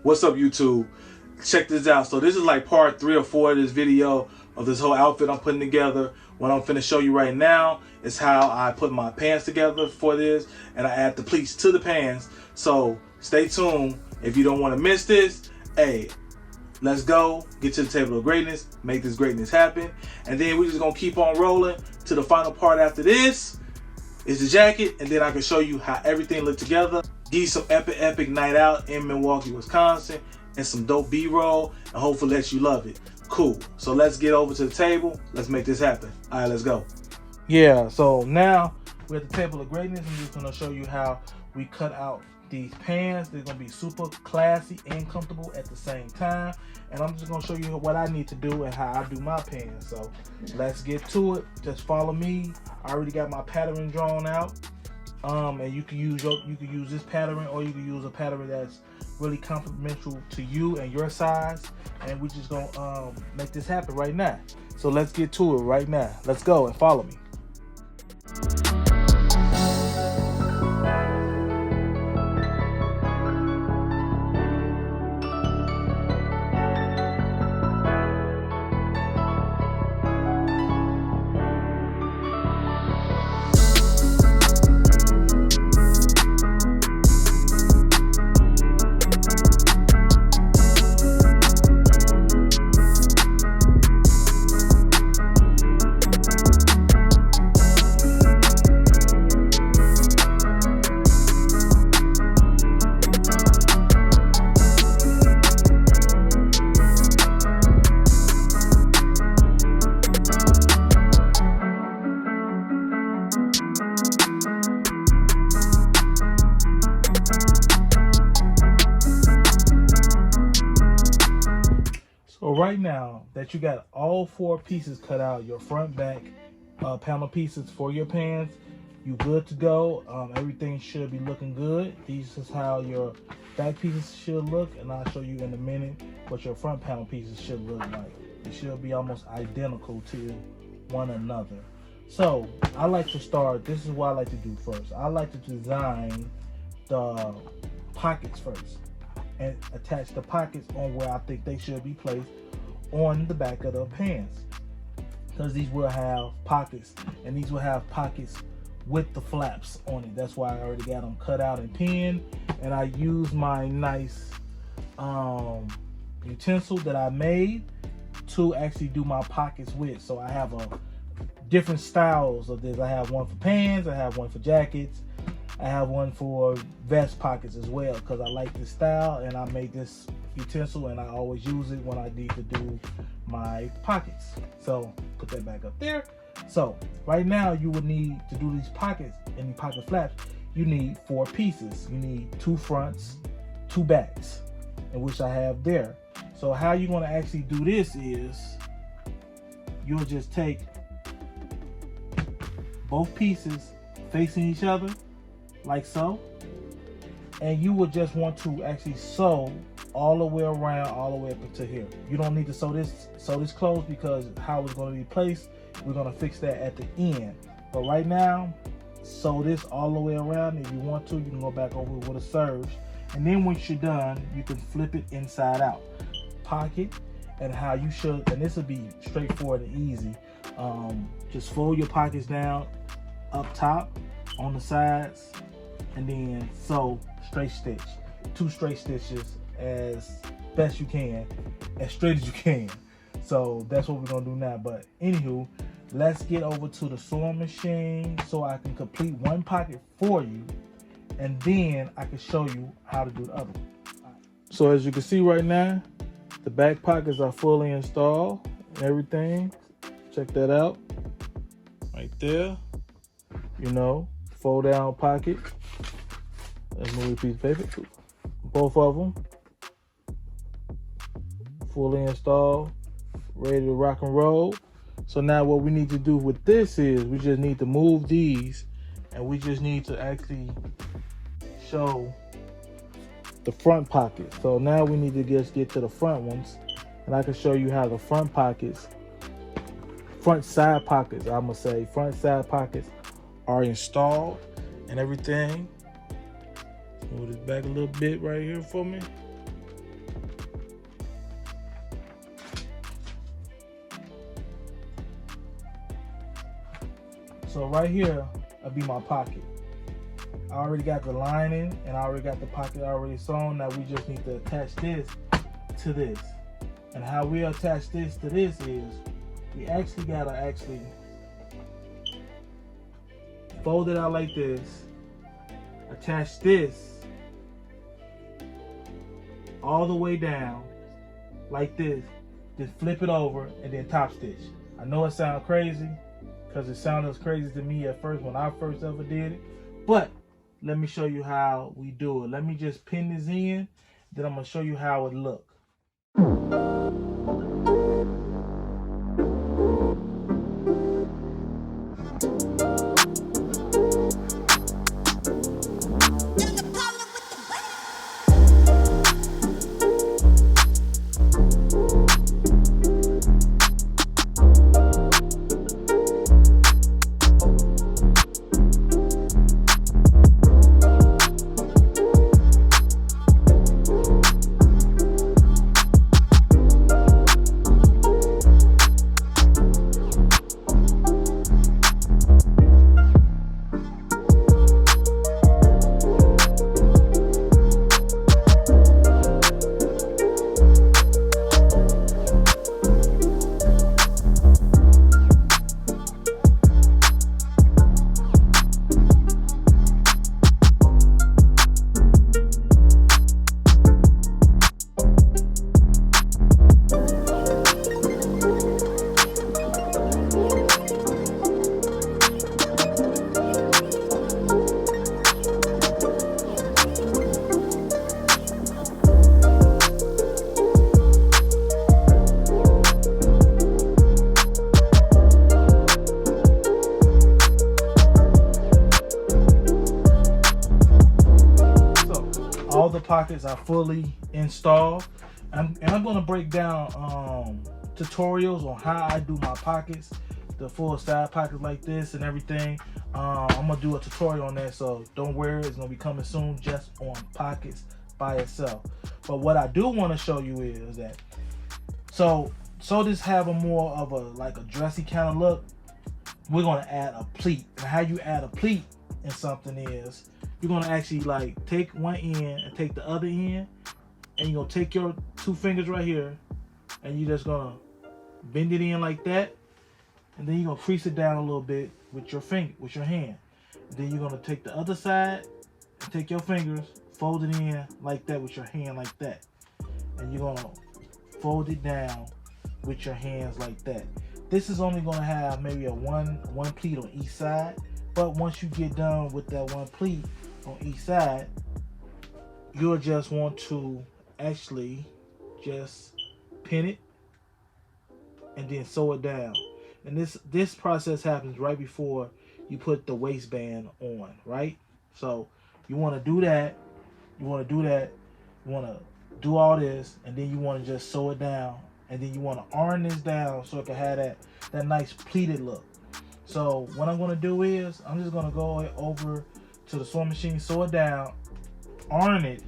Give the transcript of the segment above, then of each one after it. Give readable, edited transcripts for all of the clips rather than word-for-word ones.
What's up, YouTube? Check this out. So this is like part 3 or 4 of this video of this whole outfit I'm putting together. What I'm finna show you right now is how I put my pants together for this, and I add the pleats to the pants. So stay tuned. If you don't want to miss this, hey, let's go. Get to the table of greatness. Make this greatness happen. And then we're just gonna keep on rolling to the final part after this. Is the jacket, and then I can show you how everything looked together. Give you some epic night out in Milwaukee, Wisconsin, and some dope B-roll, and hopefully let you love it. Cool. So let's get over to the table. Let's make this happen. All right, let's go. Yeah, so now we're at the table of greatness. I'm just gonna show you how we cut out these pants. They're gonna be super classy and comfortable at the same time. And I'm just gonna show you what I need to do and how I do my pants. So let's get to it. Just follow me. I already got my pattern drawn out. And you can use this pattern, or you can use a pattern that's really complementary to you and your size. And we're just gonna make this happen right now. So let's get to it right now. Let's go and follow me. So right now that you got all 4 pieces cut out, your front, back panel pieces for your pants, you good to go. Everything should be looking good. This is how your back pieces should look, and I'll show you in a minute what your front panel pieces should look like. It should be almost identical to one another. So I like to start, this is what I like to do first. I like to design the pockets first and attach the pockets on where I think they should be placed on the back of the pants, because these will have pockets, and these will have pockets with the flaps on it. That's why I already got them cut out and pinned, and I use my nice utensil that I made to actually do my pockets with. So I have a different styles of this. I have one for pants, I have one for jackets, I have one for vest pockets as well, because I like this style, and I made this utensil and I always use it when I need to do my pockets. So put that back up there. So right now you would need to do these pockets and the pocket flaps. You need 4 pieces. You need 2 fronts, 2 backs, in which I have there. So how you're going to actually do this is you'll just take both pieces facing each other like so, and you would just want to actually sew all the way around, all the way up to here. You don't need to sew this close, because how it's going to be placed, we're going to fix that at the end. But right now, sew this all the way around. If you want to, you can go back over with a serge, and then once you're done, you can flip it inside out. Pocket, and how you should, and this will be straightforward and easy. Just fold your pockets down up top on the sides, and then sew straight stitch, 2 straight stitches as best you can, as straight as you can. So that's what we're gonna do now. But anywho, let's get over to the sewing machine so I can complete one pocket for you, and then I can show you how to do the other one. So as you can see right now, the back pockets are fully installed and everything. Check that out right there. You know, fold down pocket. Let's move a piece of paper. Both of them fully installed, ready to rock and roll. So now what we need to do with this is we just need to move these, and we just need to actually show the front pocket. So now we need to just get to the front ones, and I can show you how the front pockets, front side pockets, I'm gonna say front side pockets are installed and everything. Move this back a little bit right here for me. So right here will be my pocket. I already got the lining and I already got the pocket already sewn. Now we just need to attach this to this. And how we attach this to this is we actually gotta fold it out like this, attach this all the way down like this, then flip it over and then top stitch. I know it sounds crazy because it sounded crazy to me at first when I first ever did it, but let me show you how we do it. Let me just pin this in, then I'm gonna show you how it look. All the pockets are fully installed, and I'm going to break down tutorials on how I do my pockets, the full side pockets like this and everything. I'm going to do a tutorial on that, so don't worry, it's going to be coming soon just on pockets by itself. But what I do want to show you is that so this have a more of a like a dressy kind of look, we're going to add a pleat. And how you add a pleat in something is you're gonna actually like take one end and take the other end, and you're gonna take your two fingers right here, and you're just gonna bend it in like that, and then you're gonna crease it down a little bit with your finger, with your hand. And then you're gonna take the other side and take your fingers, fold it in like that with your hand like that, and you're gonna fold it down with your hands like that. This is only gonna have maybe a one pleat on each side, but once you get done with that one pleat on each side, you'll just want to actually just pin it and then sew it down. And this process happens right before you put the waistband on, right? So you want to do that, you want to do all this, and then you want to just sew it down, and then you want to iron this down so it can have that nice pleated look. So what I'm going to do is I'm just going to go over to the sewing machine, sew it down, iron it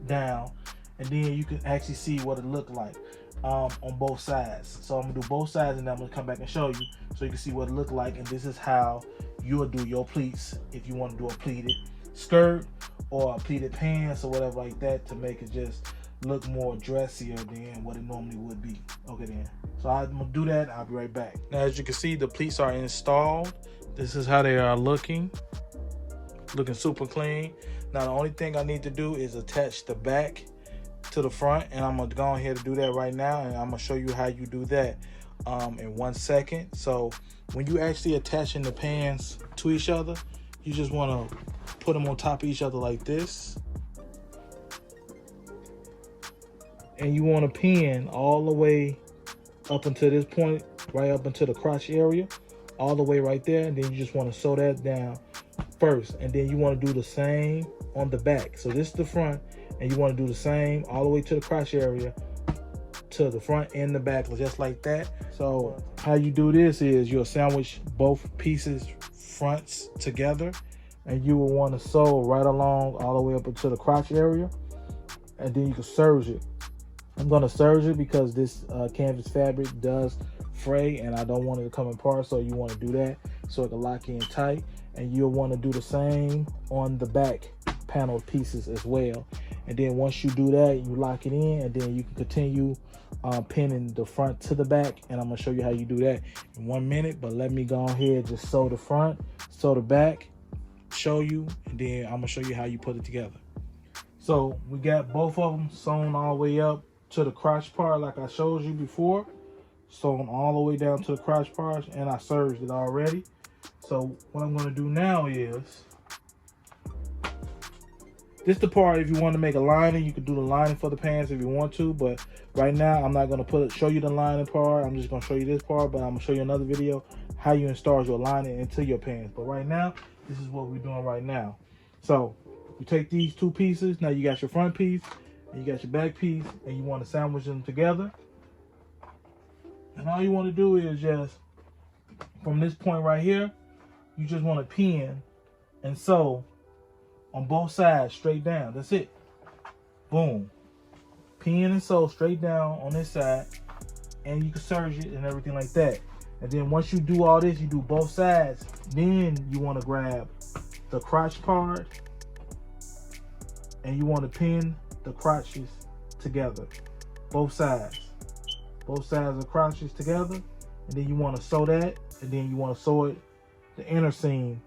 down, and then you can actually see what it looked like on both sides. So I'm gonna do both sides, and then I'm gonna come back and show you so you can see what it looked like. And this is how you'll do your pleats if you want to do a pleated skirt or a pleated pants or whatever like that, to make it just look more dressier than what it normally would be. Okay then, so I'm gonna do that. I'll be right back. Now as you can see, the pleats are installed. This is how they are looking super clean. Now the only thing I need to do is attach the back to the front, and I'm gonna go ahead and do that right now, and I'm gonna show you how you do that in 1 second. So when you actually attaching the pants to each other, you just want to put them on top of each other like this, and you want to pin all the way up until this point, right up into the crotch area, all the way right there, and then you just want to sew that down first, and then you want to do the same on the back. So this is the front, and you want to do the same all the way to the crotch area, to the front and the back, just like that. So how you do this is you'll sandwich both pieces fronts together, and you will want to sew right along all the way up into the crotch area, and then you can serge it. I'm going to serge it because this canvas fabric does fray, and I don't want it to come apart, so you want to do that. so it can lock in tight. And you'll want to do the same on the back panel pieces as well. And then once you do that, you lock it in, and then you can continue pinning the front to the back. And I'm gonna show you how you do that in 1 minute, but let me go ahead, just sew the front, sew the back, show you, and then I'm gonna show you how you put it together. So we got both of them sewn all the way up to the crotch part like I showed you before, sewn all the way down to the crotch part, and I serged it already. So what I'm going to do now is, this the part if you want to make a lining, you can do the lining for the pants if you want to, but right now I'm not going to show you the lining part. I'm just going to show you this part, but I'm going to show you another video how you install your lining into your pants. But right now, this is what we're doing right now. So you take these two pieces. Now you got your front piece and you got your back piece, and you want to sandwich them together. And all you want to do is just, from this point right here, you just want to pin and sew on both sides straight down. That's it. Boom. Pin and sew straight down on this side, and you can serge it and everything like that. And then once you do all this, you do both sides, then you want to grab the crotch part and you want to pin the crotches together. Both sides of the crotches together, and then you want to sew that, and then you want to sew it the inner seam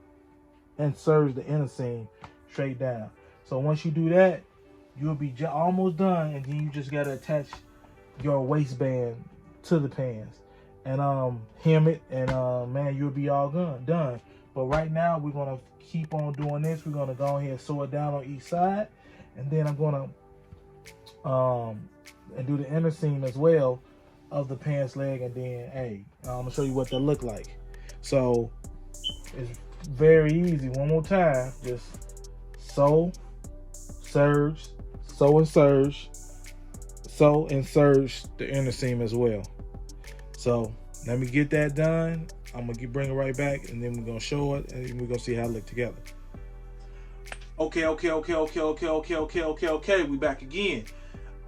and serge the inner seam straight down. So once you do that, you'll be almost done, and then you just got to attach your waistband to the pants and hem it, and man, you'll be all done. But right now we're going to keep on doing this. We're going to go ahead and sew it down on each side, and then I'm going to and do the inner seam as well of the pants leg, and then I'm gonna show you what they look like. So it's very easy. One more time, just sew, serge, sew and serge, sew and serge the inner seam as well. So let me get that done. I'm gonna bring it right back, and then we're gonna show it, and we're gonna see how it look together. Okay, we back again.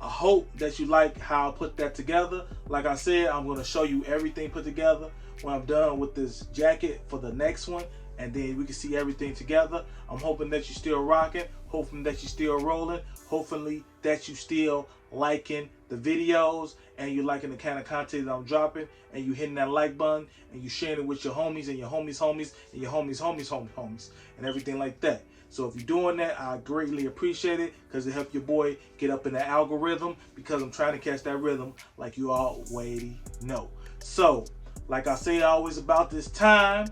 I hope that you like how I put that together. Like I said, I'm going to show you everything put together when I'm done with this jacket for the next one, and then we can see everything together. I'm hoping that you're still rocking, hoping that you're still rolling, hopefully that you still liking the videos, and you're liking the kind of content that I'm dropping, and you hitting that like button, and you sharing it with your homies and your homies and your homies and everything like that. So if you're doing that, I greatly appreciate it, because it helps your boy get up in the algorithm, because I'm trying to catch that rhythm like you already know. So, like I say always about this time,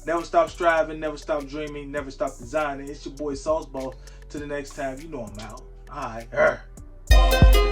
never stop striving, never stop dreaming, never stop designing. It's your boy Sauce Boss. Till the next time, you know I'm out. All right.